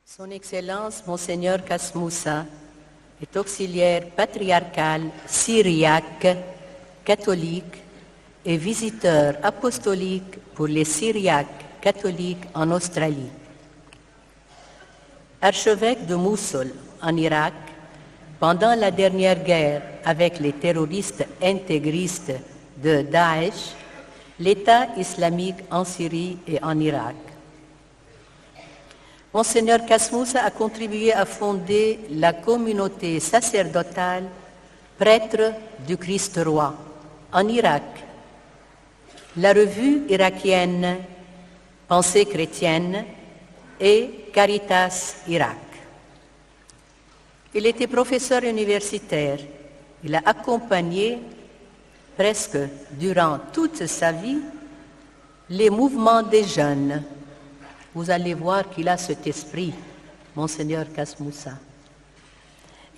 Son Excellence Monseigneur Kasmoussa est auxiliaire patriarcal syriaque catholique et visiteur apostolique pour les Syriaques catholiques en Australie. Archevêque de Mossoul en Irak, pendant la dernière guerre avec les terroristes intégristes de Daesh, l'État islamique en Syrie et en Irak. Monseigneur Kasmoussa a contribué à fonder la communauté sacerdotale Prêtres du Christ Roi en Irak, la revue irakienne Pensée chrétienne et Caritas Irak. Il était professeur universitaire. Il a accompagné presque durant toute sa vie les mouvements des jeunes. Vous allez voir qu'il a cet esprit, Monseigneur Kasmoussa.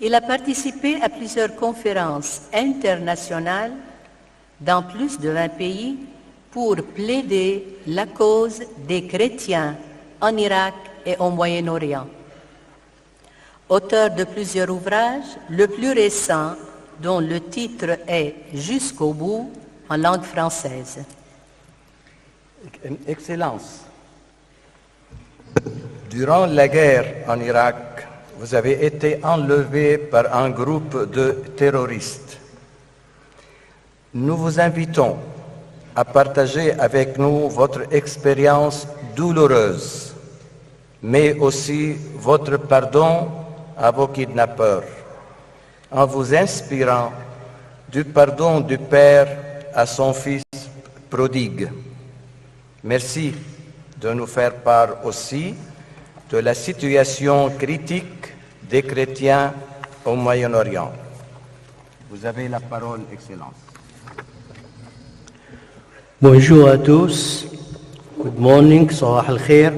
Il a participé à plusieurs conférences internationales dans plus de 20 pays pour plaider la cause des chrétiens en Irak et au Moyen-Orient. Auteur de plusieurs ouvrages, le plus récent, dont le titre est « Jusqu'au bout » en langue française. Excellence, durant la guerre en Irak, vous avez été enlevé par un groupe de terroristes. Nous vous invitons à partager avec nous votre expérience douloureuse, mais aussi votre pardon à vos kidnappeurs, en vous inspirant du pardon du Père à son Fils prodigue. Merci de nous faire part aussi de la situation critique des chrétiens au Moyen-Orient. Vous avez la parole, Excellence. Bonjour à tous. Good morning, Sabah al-Khair.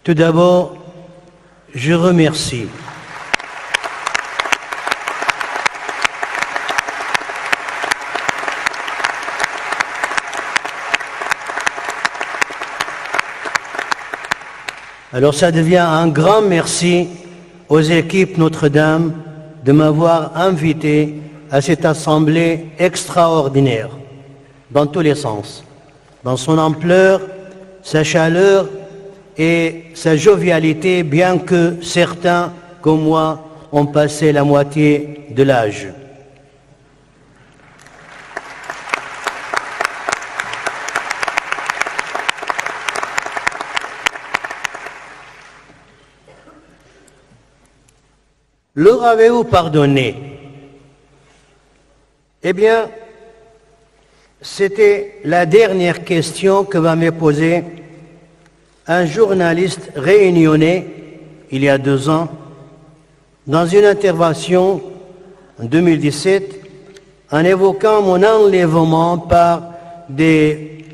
Tout d'abord, je remercie Alors ça devient un grand merci aux équipes Notre-Dame de m'avoir invité à cette assemblée extraordinaire, dans tous les sens, dans son ampleur, sa chaleur et sa jovialité, bien que certains, comme moi, ont passé la moitié de l'âge. Leur avez-vous pardonné? Eh bien, c'était la dernière question que va me poser un journaliste réunionnais il y a 2 ans dans une intervention en 2017 en évoquant mon enlèvement par des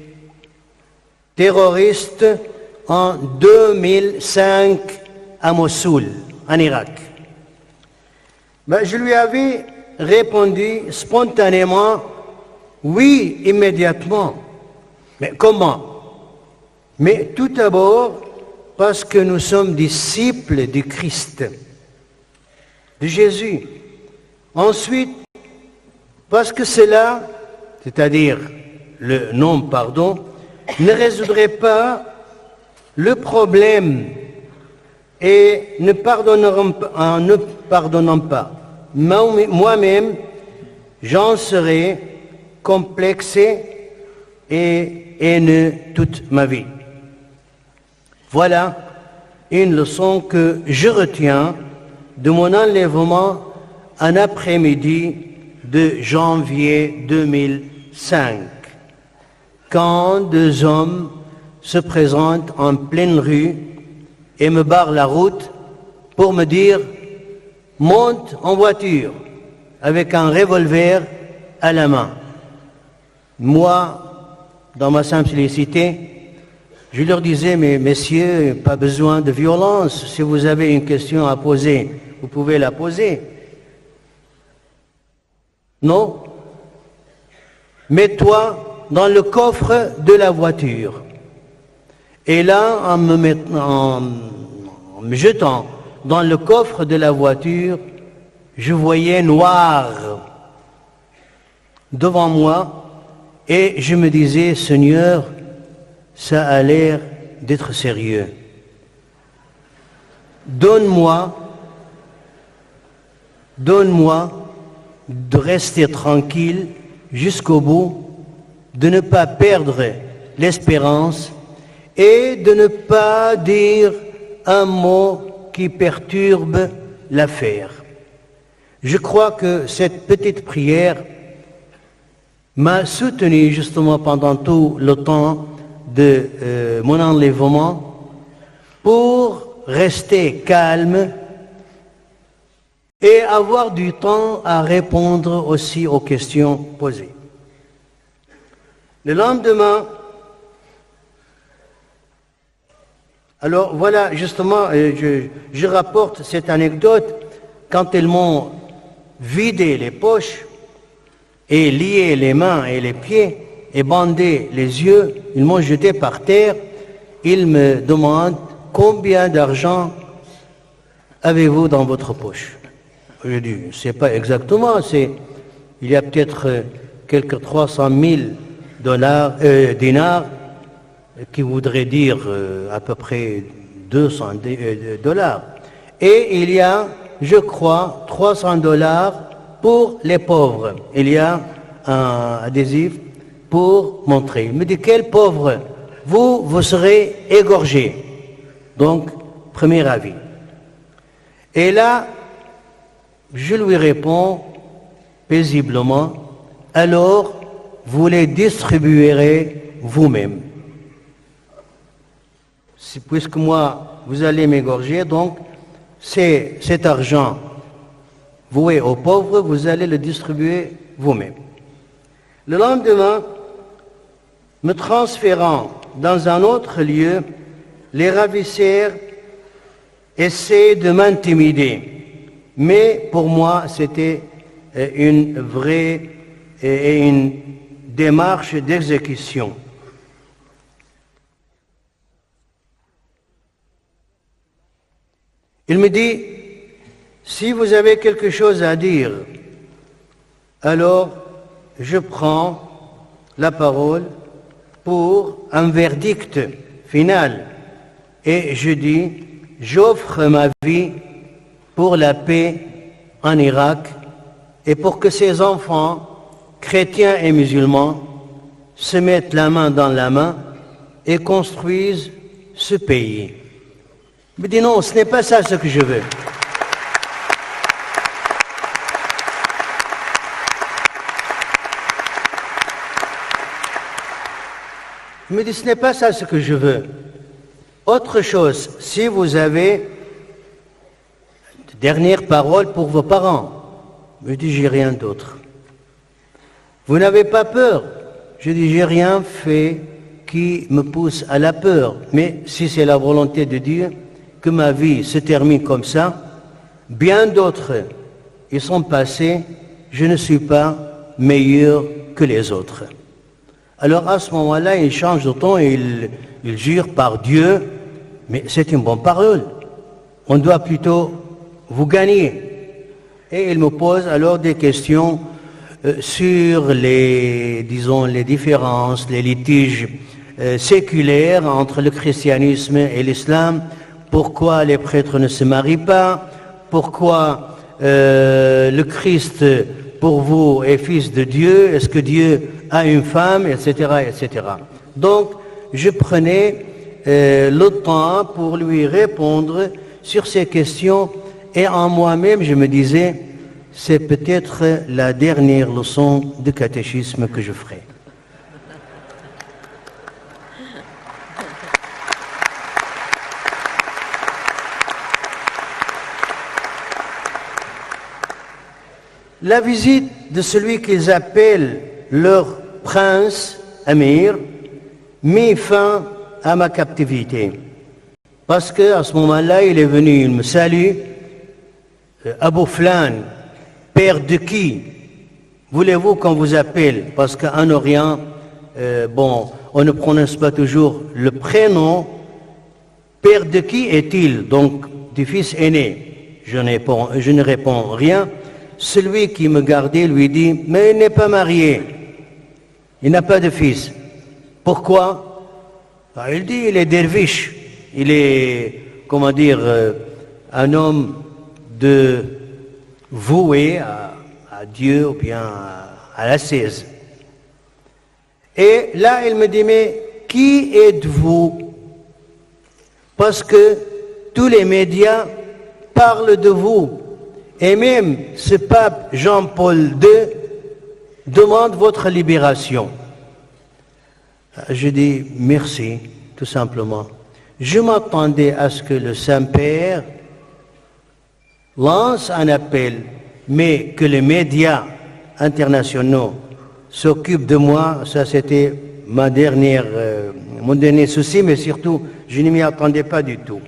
terroristes en 2005 à Mossoul, en Irak. Je lui avais répondu spontanément, oui, immédiatement. Mais comment? Mais tout d'abord, parce que nous sommes disciples du Christ, de Jésus. Ensuite, parce que cela, c'est-à-dire le non-pardon, ne résoudrait pas le problème et ne pardonnant pas. Moi-même, j'en serai complexé et haineux toute ma vie. Voilà une leçon que je retiens de mon enlèvement un après-midi de janvier 2005, quand 2 hommes se présentent en pleine rue et me barrent la route pour me dire « Monte en voiture » avec un revolver à la main. Moi, dans ma simplicité, je leur disais « Mais messieurs, pas besoin de violence. Si vous avez une question à poser, vous pouvez la poser. » Non. Mets-toi dans le coffre de la voiture. Et là, en me jetant dans le coffre de la voiture, je voyais noir devant moi et je me disais, Seigneur, ça a l'air d'être sérieux. Donne-moi de rester tranquille jusqu'au bout, de ne pas perdre l'espérance et de ne pas dire un mot qui perturbe l'affaire. Je crois que cette petite prière m'a soutenu justement pendant tout le temps de mon enlèvement pour rester calme et avoir du temps à répondre aussi aux questions posées. Le lendemain, alors voilà, justement, je rapporte cette anecdote. Quand ils m'ont vidé les poches et lié les mains et les pieds et bandé les yeux, ils m'ont jeté par terre. Ils me demandent combien d'argent avez-vous dans votre poche? Je dis, c'est pas exactement, il y a peut-être quelques 300 000 dinars, qui voudrait dire à peu près 200 dollars. Et il y a, je crois, 300 dollars pour les pauvres. Il y a un adhésif pour montrer. Il me dit, quel pauvre? Vous serez égorgé. Donc, premier avis. Et là, je lui réponds paisiblement, alors vous les distribuerez vous-même. Puisque moi, vous allez m'égorger, donc cet argent voué aux pauvres, vous allez le distribuer vous-même. Le lendemain, me transférant dans un autre lieu, les ravisseurs essaient de m'intimider. Mais pour moi, c'était une vraie et une démarche d'exécution. Il me dit, si vous avez quelque chose à dire, alors je prends la parole pour un verdict final. Et je dis, j'offre ma vie pour la paix en Irak et pour que ces enfants, chrétiens et musulmans, se mettent la main dans la main et construisent ce pays. Il me dit non, ce n'est pas ça ce que je veux. Il me dit, ce n'est pas ça ce que je veux. Autre chose, si vous avez de dernières paroles pour vos parents. Je dis, j'ai rien d'autre. Vous n'avez pas peur? Je dis, j'ai rien fait qui me pousse à la peur. Mais si c'est la volonté de Dieu que ma vie se termine comme ça, bien d'autres y sont passés, je ne suis pas meilleur que les autres. Alors à ce moment-là, il change de ton et il jure par Dieu, mais c'est une bonne parole. On doit plutôt vous gagner. Et il me pose alors des questions sur les différences, les litiges séculaires entre le christianisme et l'islam. Pourquoi les prêtres ne se marient pas? Pourquoi le Christ, pour vous, est fils de Dieu? Est-ce que Dieu a une femme? Etc., etc. Donc, je prenais le temps pour lui répondre sur ces questions et en moi-même, je me disais, c'est peut-être la dernière leçon de catéchisme que je ferai. La visite de celui qu'ils appellent leur prince, Amir, mit fin à ma captivité. Parce qu'à ce moment-là, il est venu, il me salue. Abou Flan, père de qui voulez-vous qu'on vous appelle? Parce qu'en Orient, on ne prononce pas toujours le prénom père de qui est-il? Donc, du fils aîné. Je ne réponds rien. Celui qui me gardait lui dit, mais il n'est pas marié. Il n'a pas de fils. Pourquoi? Il dit, il est derviche. Il est, comment dire, un homme voué à Dieu ou bien à l'ascèse. Et là, il me dit, mais qui êtes-vous? Parce que tous les médias parlent de vous. Et même ce pape Jean-Paul II demande votre libération. Je dis merci, tout simplement. Je m'attendais à ce que le Saint-Père lance un appel, mais que les médias internationaux s'occupent de moi, ça c'était mon dernier souci, mais surtout, je ne m'y attendais pas du tout.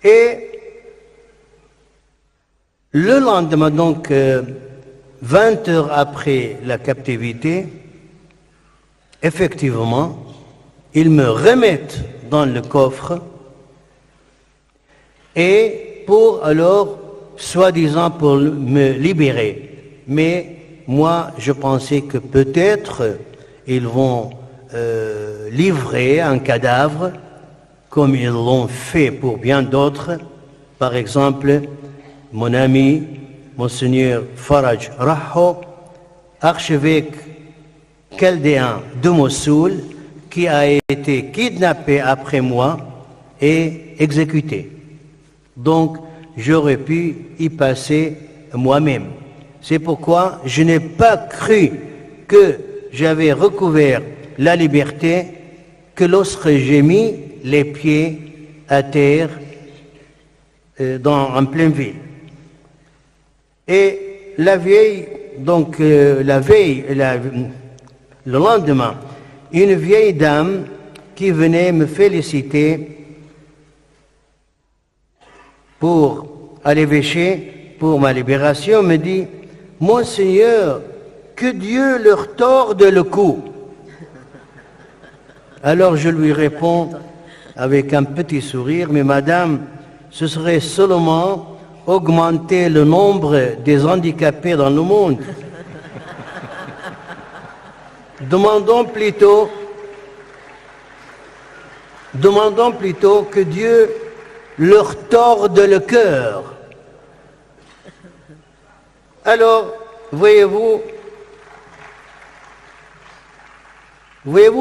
Et le lendemain, donc 20 heures après la captivité, effectivement, ils me remettent dans le coffre et soi-disant pour me libérer. Mais moi, je pensais que peut-être ils vont livrer un cadavre comme ils l'ont fait pour bien d'autres. Par exemple, mon ami, Monseigneur Faraj Raho, archevêque chaldéen de Mossoul, qui a été kidnappé après moi et exécuté. Donc, j'aurais pu y passer moi-même. C'est pourquoi je n'ai pas cru que j'avais recouvert la liberté que lorsque j'ai mis les pieds à terre en pleine ville. Et la veille, le lendemain, une vieille dame qui venait me féliciter pour à l'évêché pour ma libération me dit « Monseigneur, que Dieu leur torde le cou !» Alors je lui réponds avec un petit sourire « Mais madame, ce serait seulement augmenter le nombre des handicapés dans le monde. Demandons plutôt que Dieu leur torde le cœur. » Alors, voyez-vous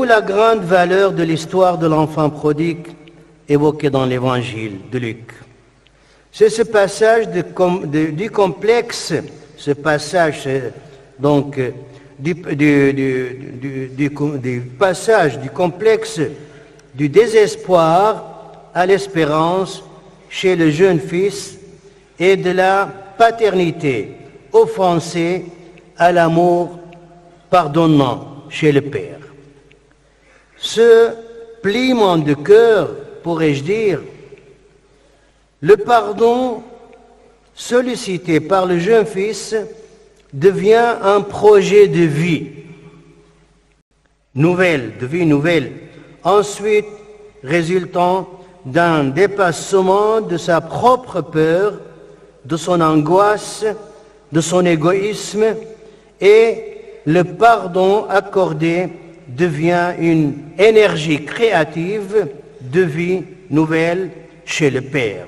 la grande valeur de l'histoire de l'enfant prodigue évoquée dans l'évangile de Luc. C'est ce passage du complexe, ce passage donc du passage du complexe du désespoir à l'espérance chez le jeune fils et de la paternité offensée à l'amour pardonnant chez le Père. Ce pliement de cœur, pourrais-je dire, le pardon sollicité par le jeune fils devient un projet de vie nouvelle, ensuite résultant d'un dépassement de sa propre peur, de son angoisse, de son égoïsme, et le pardon accordé devient une énergie créative de vie nouvelle chez le Père.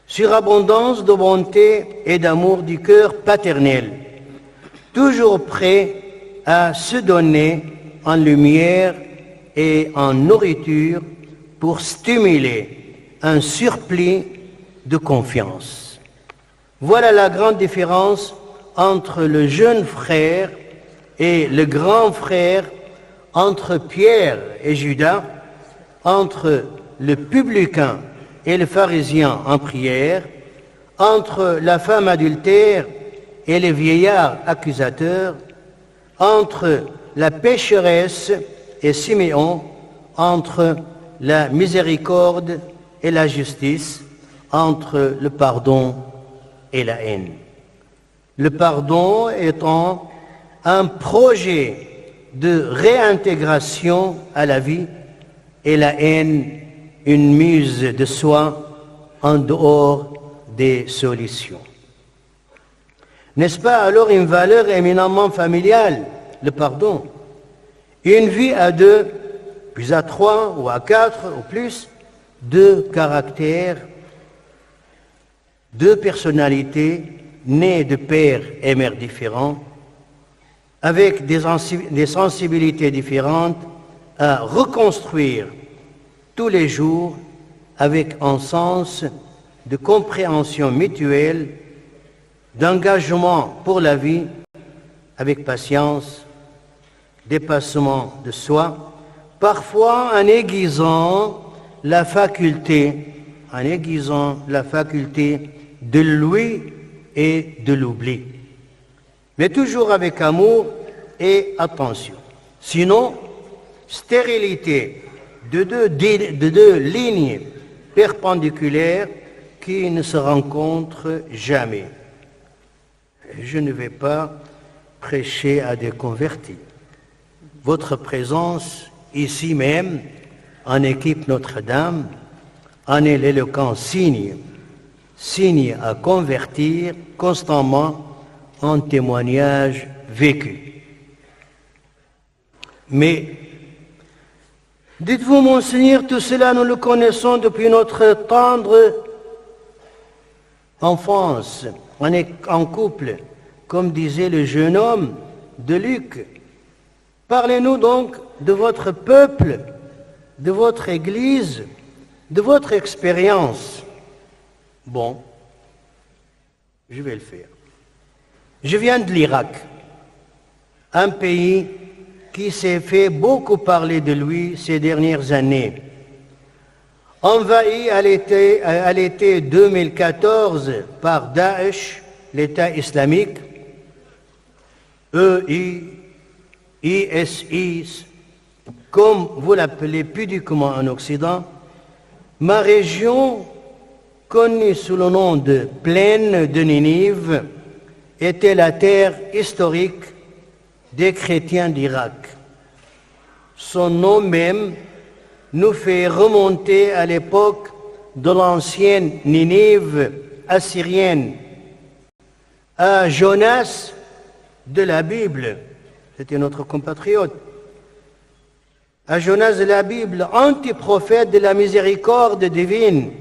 Surabondance de bonté et d'amour du cœur paternel, toujours prêt à se donner en lumière et en nourriture pour stimuler un surplus de confiance. Voilà la grande différence entre le jeune frère et le grand frère, entre Pierre et Judas, entre le publicain et le pharisien en prière, entre la femme adultère et le vieillard accusateur, entre la pécheresse et Siméon, entre la miséricorde et la justice, entre le pardon et la haine. Le pardon étant un projet de réintégration à la vie, et la haine une muse de soi en dehors des solutions. N'est-ce pas alors une valeur éminemment familiale, le pardon? Une vie à deux, puis à trois ou à quatre ou plus, deux caractères, deux personnalités nées de père et mère différents, avec des sensibilités différentes, à reconstruire tous les jours avec un sens de compréhension mutuelle, d'engagement pour la vie, avec patience, dépassement de soi, parfois en aiguisant la faculté de l'ouïe et de l'oubli, mais toujours avec amour et attention. Sinon, stérilité de deux lignes perpendiculaires qui ne se rencontrent jamais. Je ne vais pas prêcher à des convertis. Votre présence ici même, en équipe Notre-Dame, en est l'éloquent signe à convertir constamment en témoignage vécu. Mais, dites-vous, Monseigneur, tout cela nous le connaissons depuis notre tendre enfance, on est en couple, comme disait le jeune homme de Luc. Parlez-nous donc de votre peuple, de votre Église, de votre expérience. Bon, je vais le faire. Je viens de l'Irak, un pays qui s'est fait beaucoup parler de lui ces dernières années. Envahi à l'été 2014 par Daesh, l'État islamique, ISIS, comme vous l'appelez pudiquement en Occident, ma région, connue sous le nom de Plaine de Ninive, était la terre historique des chrétiens d'Irak. Son nom même nous fait remonter à l'époque de l'ancienne Ninive assyrienne, à Jonas de la Bible, c'était notre compatriote, à Jonas de la Bible, antiprophète de la miséricorde divine,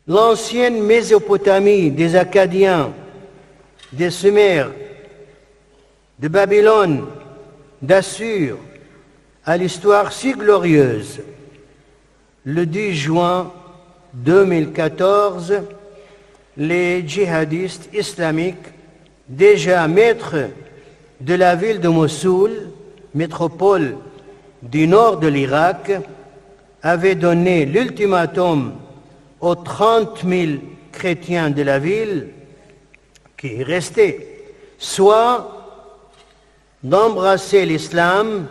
l'ancienne Mésopotamie des Akkadiens, des Sumères, de Babylone, d'Assur, à l'histoire si glorieuse. Le 10 juin 2014, les djihadistes islamiques, déjà maîtres de la ville de Mossoul, métropole du nord de l'Irak, avaient donné l'ultimatum aux 30 000 chrétiens de la ville qui restaient, soit d'embrasser l'islam,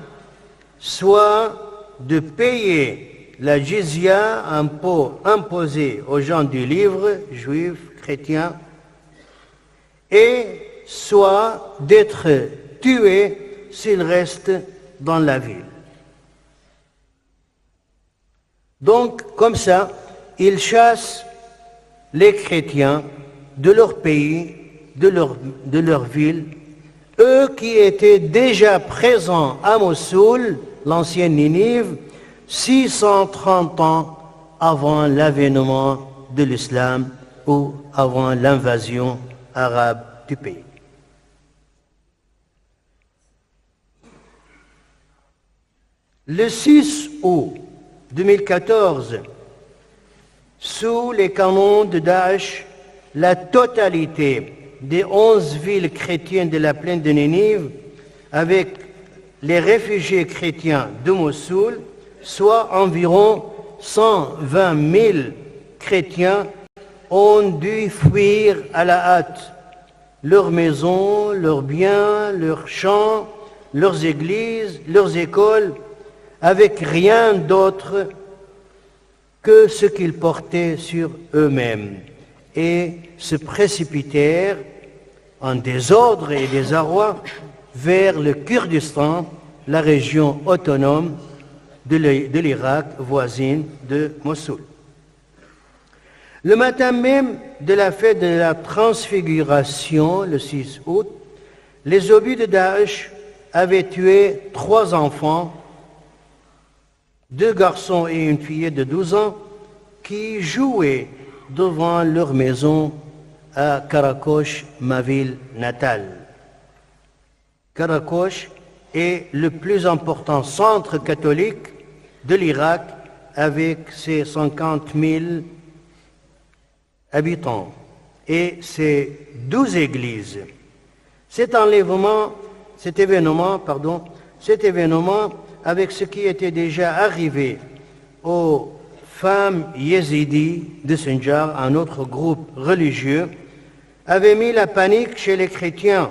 soit de payer la jizya, impôt imposé aux gens du livre, juifs, chrétiens, et soit d'être tués s'ils restent dans la ville. Donc, comme ça, ils chassent les chrétiens de leur pays, de leur ville, eux qui étaient déjà présents à Mossoul, l'ancienne Ninive, 630 ans avant l'avènement de l'islam ou avant l'invasion arabe du pays. Le 6 août 2014, sous les canons de Daesh, la totalité des 11 villes chrétiennes de la plaine de Ninive, avec les réfugiés chrétiens de Mossoul, soit environ 120 000 chrétiens, ont dû fuir à la hâte leurs maisons, leurs biens, leurs champs, leurs églises, leurs écoles, avec rien d'autre que ce qu'ils portaient sur eux-mêmes, et se précipitèrent en désordre et désarroi vers le Kurdistan, la région autonome de l'Irak voisine de Mossoul. Le matin même de la fête de la transfiguration, le 6 août, les obus de Daesh avaient tué 3 enfants, 2 garçons et une fillette de 12 ans, qui jouaient devant leur maison à Karakosh, ma ville natale. Karakosh est le plus important centre catholique de l'Irak avec ses 50 000 habitants et ses 12 églises. Cet événement, avec ce qui était déjà arrivé aux femmes yézidis de Sinjar, un autre groupe religieux, avait mis la panique chez les chrétiens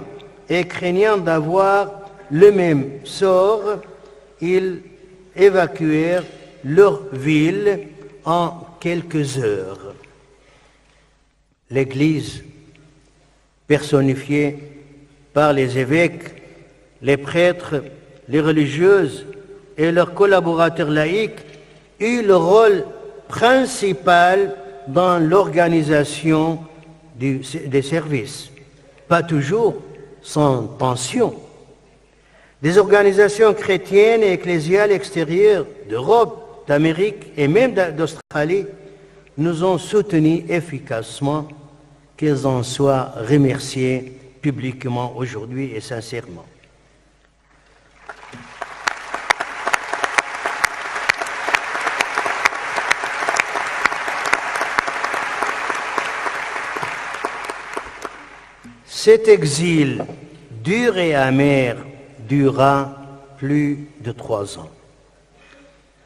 et craignant d'avoir le même sort, ils évacuèrent leur ville en quelques heures. L'Église, personnifiée par les évêques, les prêtres, les religieuses et leurs collaborateurs laïcs, eut le rôle principal dans l'organisation des services, pas toujours sans tension. Des organisations chrétiennes et ecclésiales extérieures d'Europe, d'Amérique et même d'Australie nous ont soutenus efficacement, qu'ils en soient remerciés publiquement aujourd'hui et sincèrement. Cet exil dur et amer dura plus de 3 ans.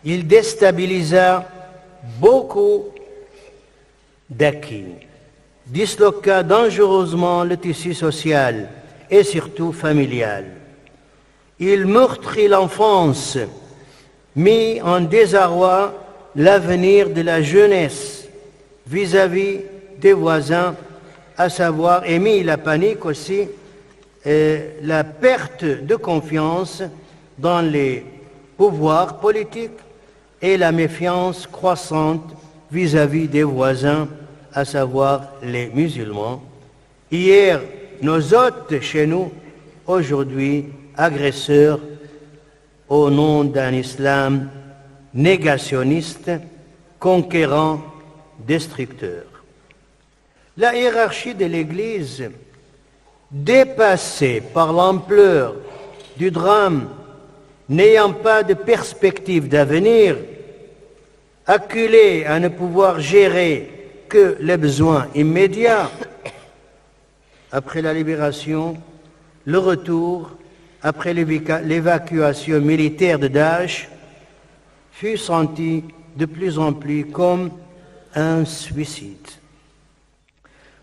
Il déstabilisa beaucoup d'acquis, disloqua dangereusement le tissu social et surtout familial. Il meurtrit l'enfance, mit en désarroi l'avenir de la jeunesse vis-à-vis des voisins, à savoir, et mis la panique aussi, la perte de confiance dans les pouvoirs politiques et la méfiance croissante vis-à-vis des voisins, à savoir les musulmans. Hier, nos hôtes chez nous, aujourd'hui agresseurs au nom d'un islam négationniste, conquérant, destructeur. La hiérarchie de l'Église, dépassée par l'ampleur du drame, n'ayant pas de perspective d'avenir, acculée à ne pouvoir gérer que les besoins immédiats, après la libération, le retour, après l'évacuation militaire de Daesh, fut senti de plus en plus comme un suicide.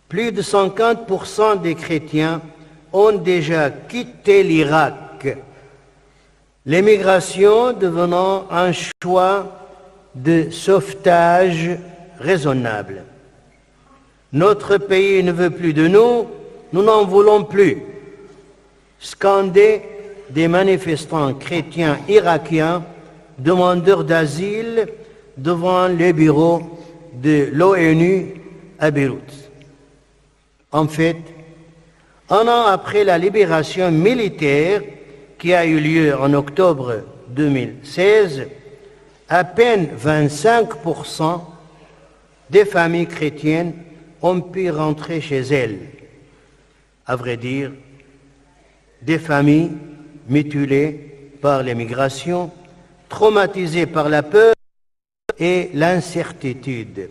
Plus de 50% des chrétiens ont déjà quitté l'Irak, l'émigration devenant un choix de sauvetage raisonnable. Notre pays ne veut plus de nous, nous n'en voulons plus. Scandé des manifestants chrétiens irakiens, demandeurs d'asile devant les bureaux de l'ONU à Beyrouth. En fait, un an après la libération militaire qui a eu lieu en octobre 2016, à peine 25% des familles chrétiennes ont pu rentrer chez elles. À vrai dire, des familles mutilées par l'émigration, traumatisées par la peur et l'incertitude.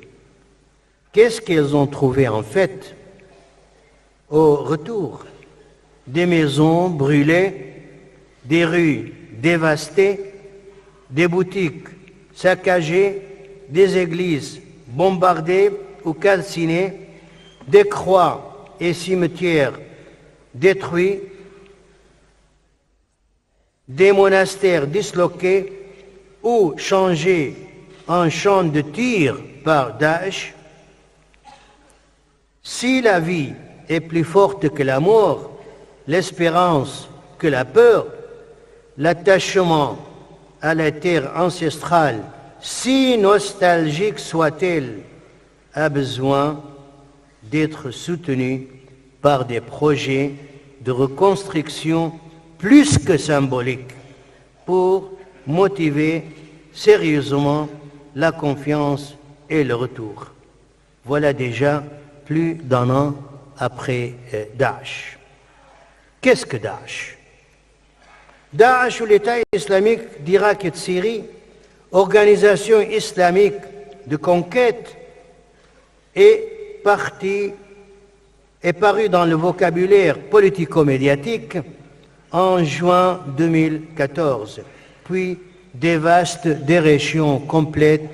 Qu'est-ce qu'elles ont trouvé en fait? Au retour, des maisons brûlées, des rues dévastées, des boutiques saccagées, des églises bombardées ou calcinées, des croix et cimetières détruits, des monastères disloqués ou changés en champ de tir par Daesh. Si la vie est plus forte que la mort, l'espérance que la peur, l'attachement à la terre ancestrale, si nostalgique soit-elle, a besoin d'être soutenue par des projets de reconstruction plus que symboliques pour motiver sérieusement la confiance et le retour. Voilà déjà plus d'un an après Daesh. Qu'est-ce que Daesh? Daesh ou l'État islamique d'Irak et de Syrie, organisation islamique de conquête, est paru dans le vocabulaire politico-médiatique en juin 2014, puis dévaste des régions complètes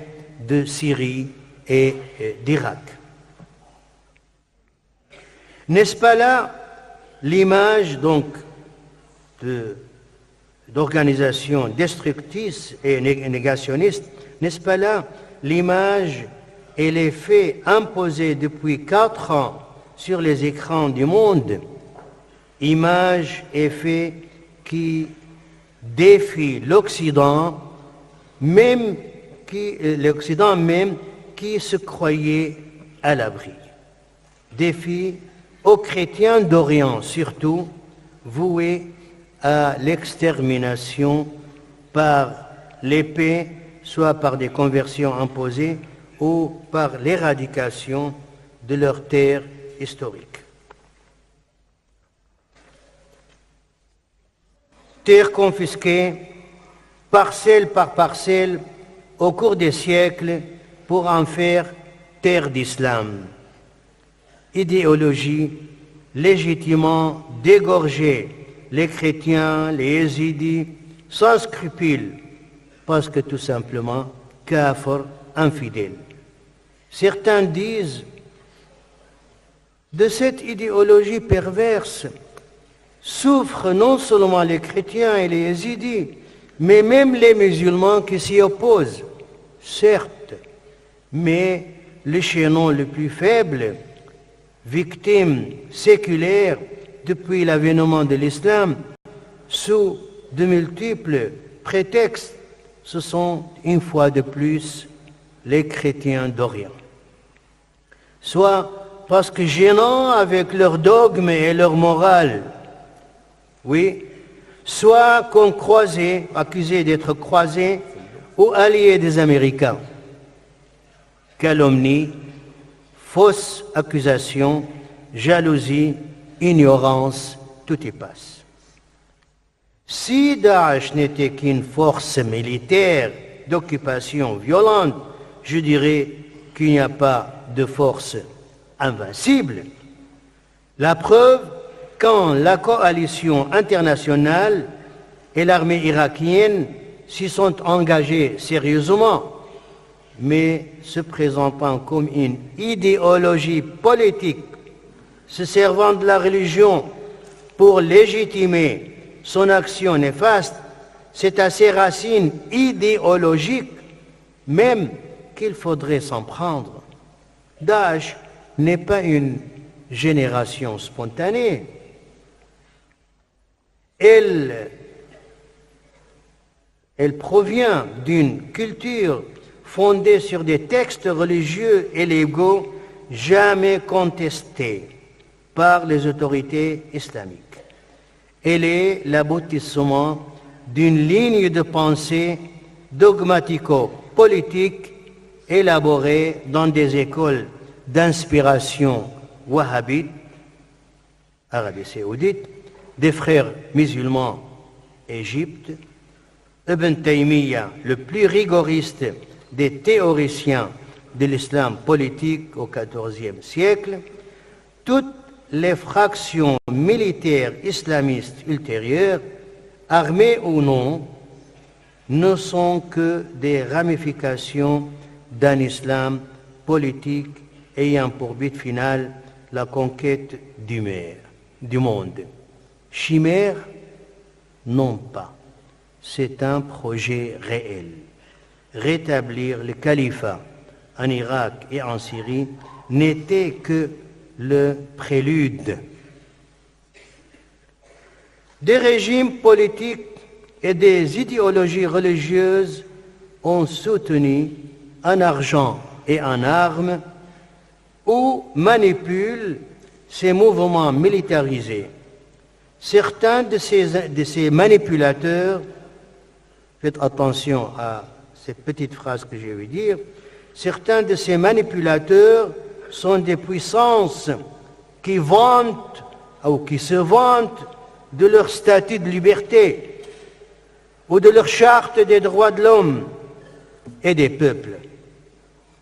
de Syrie et d'Irak. N'est-ce pas là l'image donc d'organisation destructrice et négationniste? N'est-ce pas là l'image et les faits imposés depuis 4 ans sur les écrans du monde, images et faits qui défient l'Occident même qui se croyait à l'abri. Défie aux chrétiens d'Orient surtout, voués à l'extermination par l'épée, soit par des conversions imposées ou par l'éradication de leurs terres historiques. Terres confisquées, parcelle par parcelle, au cours des siècles, pour en faire terre d'islam. Idéologie légitimement d'égorger les chrétiens, les yézidis, sans scrupule, parce que tout simplement, kafir, infidèles. Certains disent de cette idéologie perverse souffrent non seulement les chrétiens et les yézidis, mais même les musulmans qui s'y opposent, certes, mais le chaînon le plus faible, victime séculaire depuis l'avènement de l'islam, sous de multiples prétextes, ce sont une fois de plus les chrétiens d'Orient. Soit parce que gênants avec leurs dogmes et leur morale, oui, soit comme croisés, accusés d'être croisés ou alliés des Américains. Calomnie, fausses accusations, jalousie, ignorance, tout y passe. Si Daesh n'était qu'une force militaire d'occupation violente, je dirais qu'il n'y a pas de force invincible. La preuve, quand la coalition internationale et l'armée irakienne s'y sont engagées sérieusement, mais se présentant comme une idéologie politique, se servant de la religion pour légitimer son action néfaste, c'est à ses racines idéologiques même qu'il faudrait s'en prendre. Daesh n'est pas une génération spontanée. Elle provient d'une culture fondée sur des textes religieux et légaux jamais contestés par les autorités islamiques. Elle est l'aboutissement d'une ligne de pensée dogmatico-politique élaborée dans des écoles d'inspiration wahhabite, Arabie saoudite, des frères musulmans Égypte, Ibn Taymiyyah, le plus rigoriste des théoriciens de l'islam politique au XIVe siècle, toutes les fractions militaires islamistes ultérieures, armées ou non, ne sont que des ramifications d'un islam politique ayant pour but final la conquête du monde. Chimère? Non pas. C'est un projet réel. Rétablir le califat en Irak et en Syrie n'était que le prélude. Des régimes politiques et des idéologies religieuses ont soutenu en argent et en armes ou manipulent ces mouvements militarisés. Certains de ces manipulateurs, faites attention à cette petite phrase que je vais dire, certains de ces manipulateurs sont des puissances qui vantent ou qui se vantent de leur statut de liberté ou de leur charte des droits de l'homme et des peuples.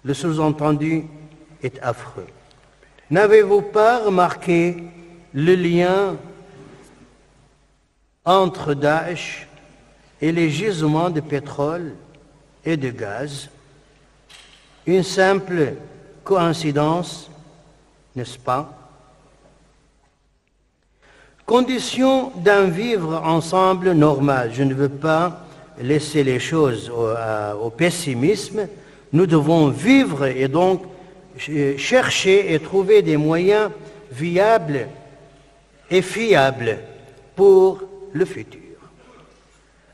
Le sous-entendu est affreux. N'avez-vous pas remarqué le lien entre Daesh et les gisements de pétrole et de gaz? Une simple coïncidence, n'est-ce pas? Condition d'un vivre ensemble normal. Je ne veux pas laisser les choses au pessimisme. Nous devons vivre et donc chercher et trouver des moyens viables et fiables pour le futur.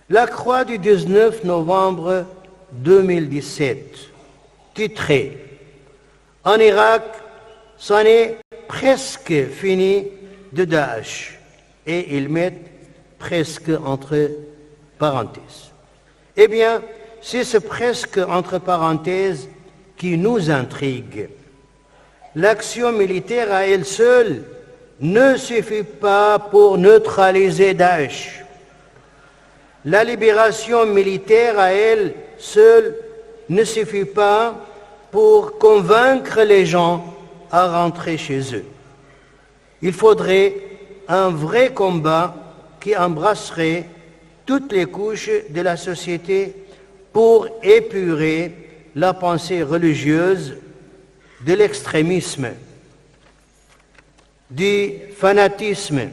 La Croix du 19 novembre 2017, titrée « En Irak, c'en est presque fini de Daesh » et ils mettent presque entre parenthèses. Eh bien, c'est ce presque entre parenthèses qui nous intrigue. L'action militaire à elle seule ne suffit pas pour neutraliser Daesh. La libération militaire à elle seule ne suffit pas pour convaincre les gens à rentrer chez eux. Il faudrait un vrai combat qui embrasserait toutes les couches de la société pour épurer la pensée religieuse de l'extrémisme, du fanatisme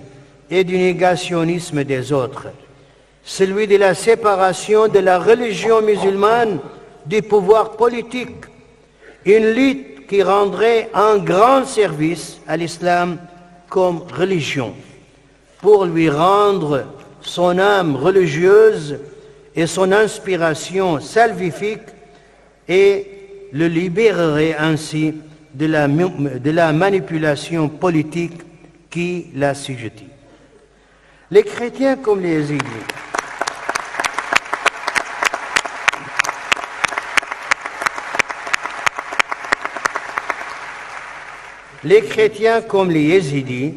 et du négationnisme des autres, celui de la séparation de la religion musulmane du pouvoir politique, une lutte qui rendrait un grand service à l'islam comme religion, pour lui rendre son âme religieuse et son inspiration salvifique et le libérerait ainsi de la manipulation politique qui l'assujettit. Les chrétiens comme les yézidis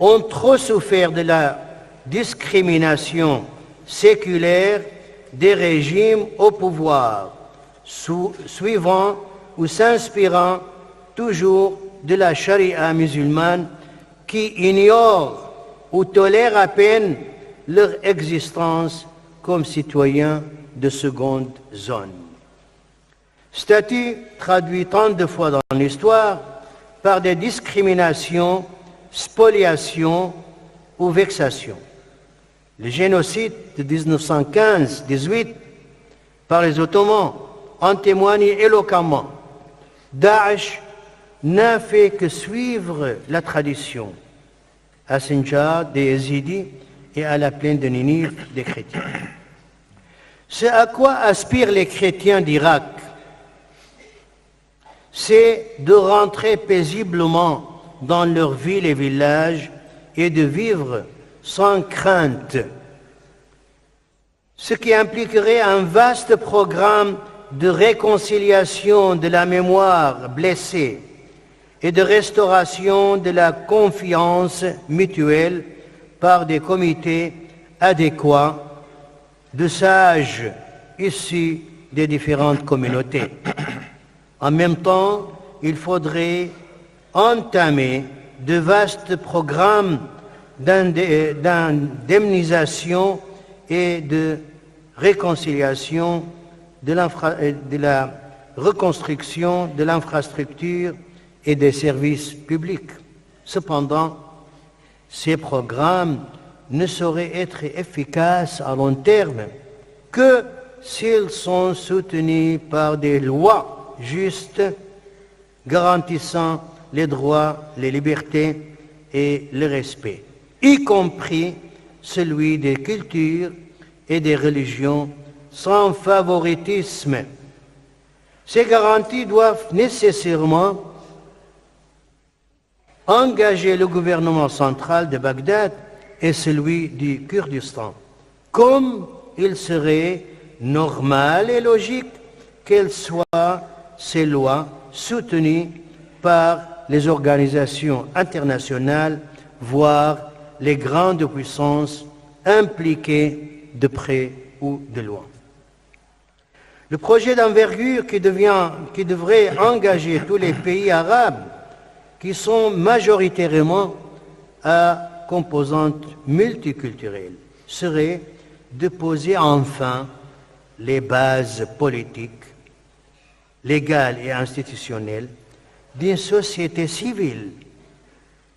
ont trop souffert de la discrimination séculaire des régimes au pouvoir, suivant ou s'inspirant toujours de la charia musulmane qui ignore ou tolère à peine leur existence comme citoyens de seconde zone. Statut traduit tant de fois dans l'histoire par des discriminations, spoliations ou vexations. Le génocide de 1915-18 par les Ottomans en témoigne éloquemment. Daesh n'a fait que suivre la tradition à Sinjar des Yézidis et à la plaine de Ninive des chrétiens. Ce à quoi aspirent les chrétiens d'Irak, c'est de rentrer paisiblement dans leurs villes et villages et de vivre sans crainte, ce qui impliquerait un vaste programme de réconciliation de la mémoire blessée et de restauration de la confiance mutuelle par des comités adéquats de sages issus des différentes communautés. En même temps, il faudrait entamer de vastes programmes d'indemnisation et de réconciliation de la reconstruction de l'infrastructure et des services publics. Cependant, ces programmes ne sauraient être efficaces à long terme que s'ils sont soutenus par des lois justes garantissant les droits, les libertés et le respect, y compris celui des cultures et des religions sans favoritisme. Ces garanties doivent nécessairement engager le gouvernement central de Bagdad et celui du Kurdistan, comme il serait normal et logique qu'elles soient, ces lois, soutenues par les organisations internationales, voire les grandes puissances impliquées de près ou de loin. Le projet d'envergure qui devrait engager tous les pays arabes qui sont majoritairement à composante multiculturelle serait de poser enfin les bases politiques, légales et institutionnelles d'une société civile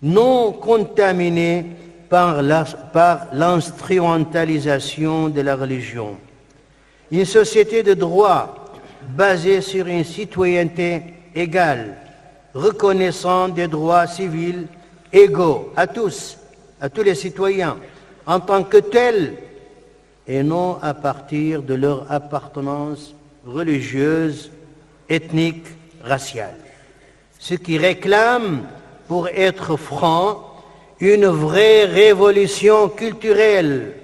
non contaminée par l'instrumentalisation de la religion. Une société de droit basée sur une citoyenneté égale, reconnaissant des droits civils égaux à tous les citoyens, en tant que tels, et non à partir de leur appartenance religieuse, ethnique, raciale. Ce qui réclame, pour être franc, une vraie révolution culturelle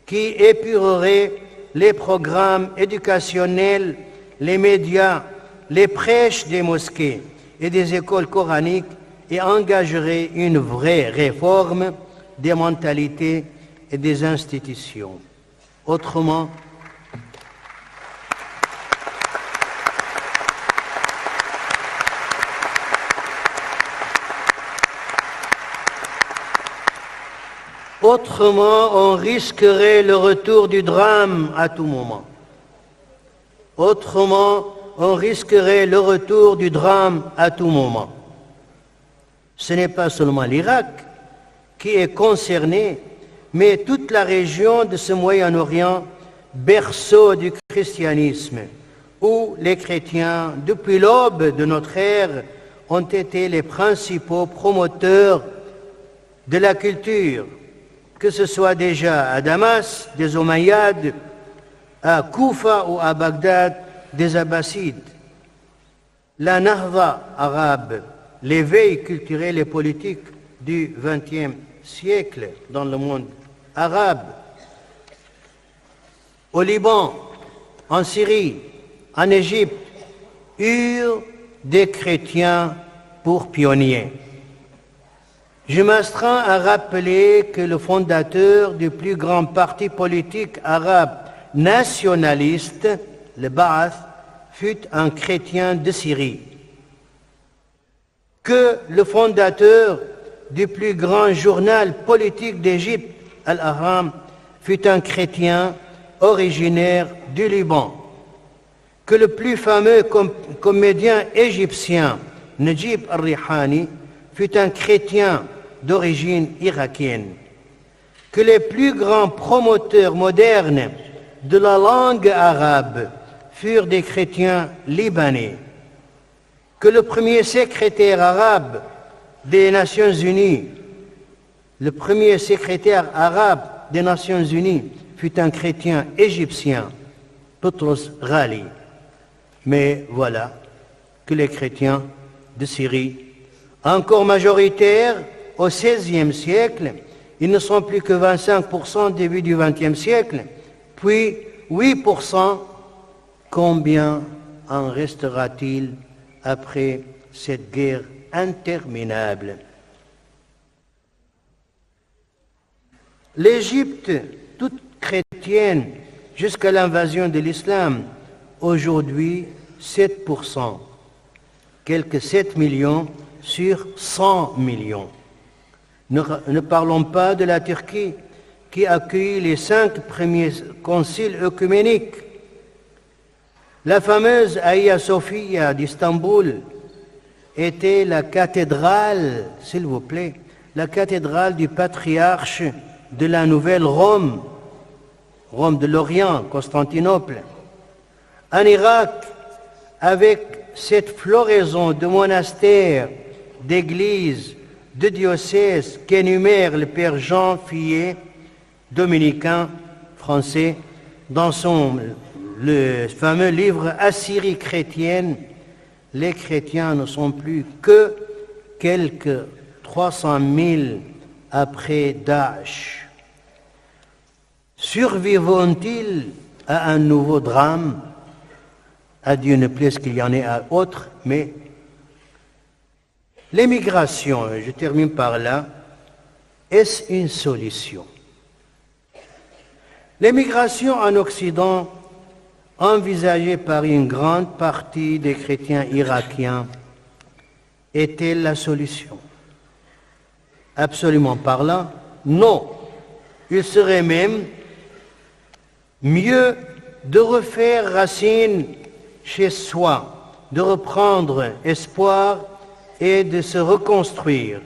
qui épurerait les programmes éducationnels, les médias, les prêches des mosquées et des écoles coraniques et engagerait une vraie réforme des mentalités et des institutions. Autrement, on risquerait le retour du drame à tout moment. On risquerait le retour du drame à tout moment. Ce n'est pas seulement l'Irak qui est concerné, mais toute la région de ce Moyen-Orient, berceau du christianisme, où les chrétiens, depuis l'aube de notre ère, ont été les principaux promoteurs de la culture, que ce soit déjà à Damas, des Omeyyades, à Koufa ou à Bagdad, des Abbassides. La Nahda arabe, l'éveil culturel et politique du XXe siècle dans le monde arabe, au Liban, en Syrie, en Égypte, eurent des chrétiens pour pionniers. Je m'astreins à rappeler que le fondateur du plus grand parti politique arabe nationaliste, le Ba'ath, fut un chrétien de Syrie. Que le fondateur du plus grand journal politique d'Égypte, Al-Ahram, fut un chrétien originaire du Liban. Que le plus fameux comédien égyptien, Najib al-Rihani, fut un chrétien d'origine irakienne. Que les plus grands promoteurs modernes de la langue arabe furent des chrétiens libanais. Que le premier secrétaire arabe des Nations Unies, fut un chrétien égyptien, Boutros Ghali. Mais voilà que les chrétiens de Syrie, encore majoritaires au XVIe siècle, ils ne sont plus que 25% au début du XXe siècle, puis 8%. Combien en restera-t-il après cette guerre interminable? L'Égypte, toute chrétienne jusqu'à l'invasion de l'islam, aujourd'hui 7%, quelques 7 millions sur 100 millions. Ne parlons pas de la Turquie qui accueille les 5 premiers conciles œcuméniques. La fameuse Hagia Sophia d'Istanbul était la cathédrale, s'il vous plaît, la cathédrale du patriarche de la nouvelle Rome, Rome de l'Orient, Constantinople. En Irak, avec cette floraison de monastères, d'églises, de diocèses qu'énumère le père Jean Fillet, dominicain, français, dans le fameux livre Assyrie chrétienne, les chrétiens ne sont plus que quelques 300 000 après Daesh. Survivront-ils à un nouveau drame? À Dieu ne plaise qu'il y en ait à autre, mais l'émigration, je termine par là, est-ce une solution? L'émigration en Occident, envisagée par une grande partie des chrétiens irakiens, est-elle la solution? Absolument parlant, non. Il serait même mieux de refaire racine chez soi, de reprendre espoir et de se reconstruire.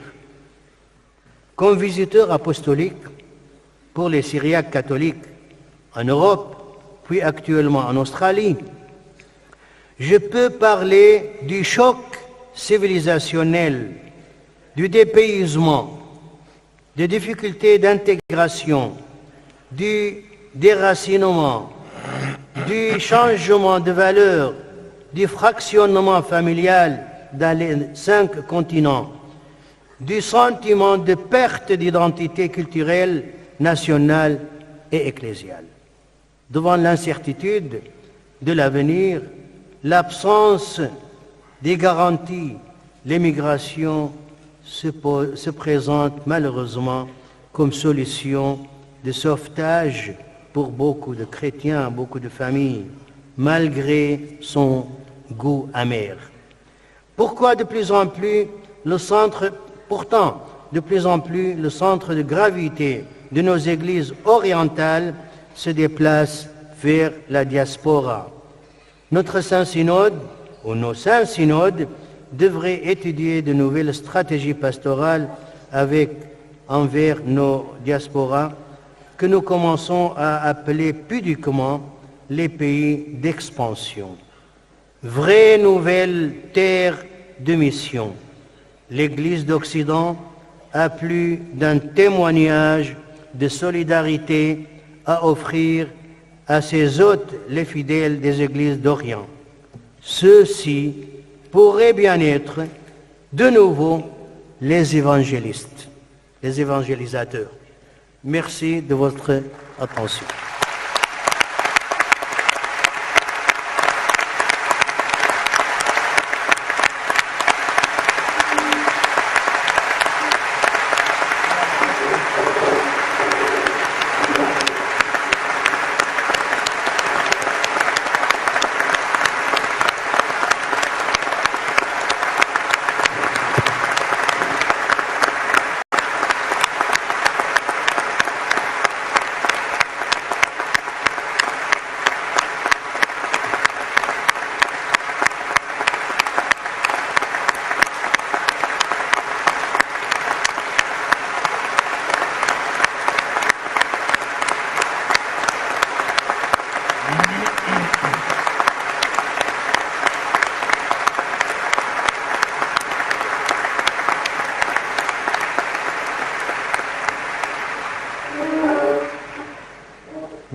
Comme visiteur apostolique pour les Syriaques catholiques en Europe, puis actuellement en Australie, je peux parler du choc civilisationnel, du dépaysement, des difficultés d'intégration, du déracinement, du changement de valeur, du fractionnement familial dans les 5 continents, du sentiment de perte d'identité culturelle, nationale et ecclésiale. Devant l'incertitude de l'avenir, l'absence des garanties, l'émigration se présente malheureusement comme solution de sauvetage pour beaucoup de chrétiens, beaucoup de familles, malgré son goût amer. Pourquoi de plus en plus le centre de gravité de nos églises orientales se déplace vers la diaspora? Notre Saint-Synode, ou nos Saints-Synodes, devraient étudier de nouvelles stratégies pastorales envers nos diasporas que nous commençons à appeler pudiquement les pays d'expansion. Vraie nouvelle terre de mission. L'Église d'Occident a plus d'un témoignage de solidarité à offrir à ses hôtes, les fidèles des Églises d'Orient. Ceux-ci pourraient bien être de nouveau les évangélistes, les évangélisateurs. Merci de votre attention.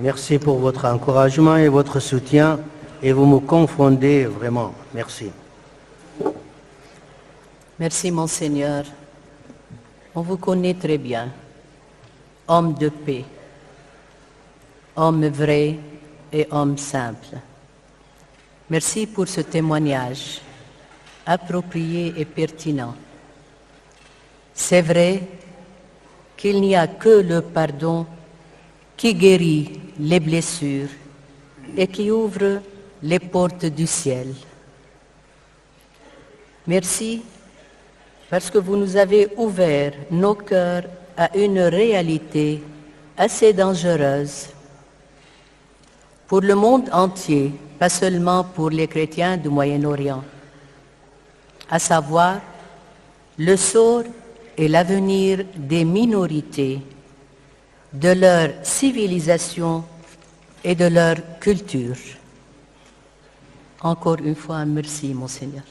Merci pour votre encouragement et votre soutien, et vous me confondez vraiment. Merci. Merci, Monseigneur. On vous connaît très bien. Homme de paix, homme vrai et homme simple. Merci pour ce témoignage approprié et pertinent. C'est vrai qu'il n'y a que le pardon qui guérit les blessures et qui ouvre les portes du ciel. Merci parce que vous nous avez ouvert nos cœurs à une réalité assez dangereuse pour le monde entier, pas seulement pour les chrétiens du Moyen-Orient, à savoir le sort et l'avenir des minorités, de leur civilisation et de leur culture. Encore une fois, merci, Monseigneur.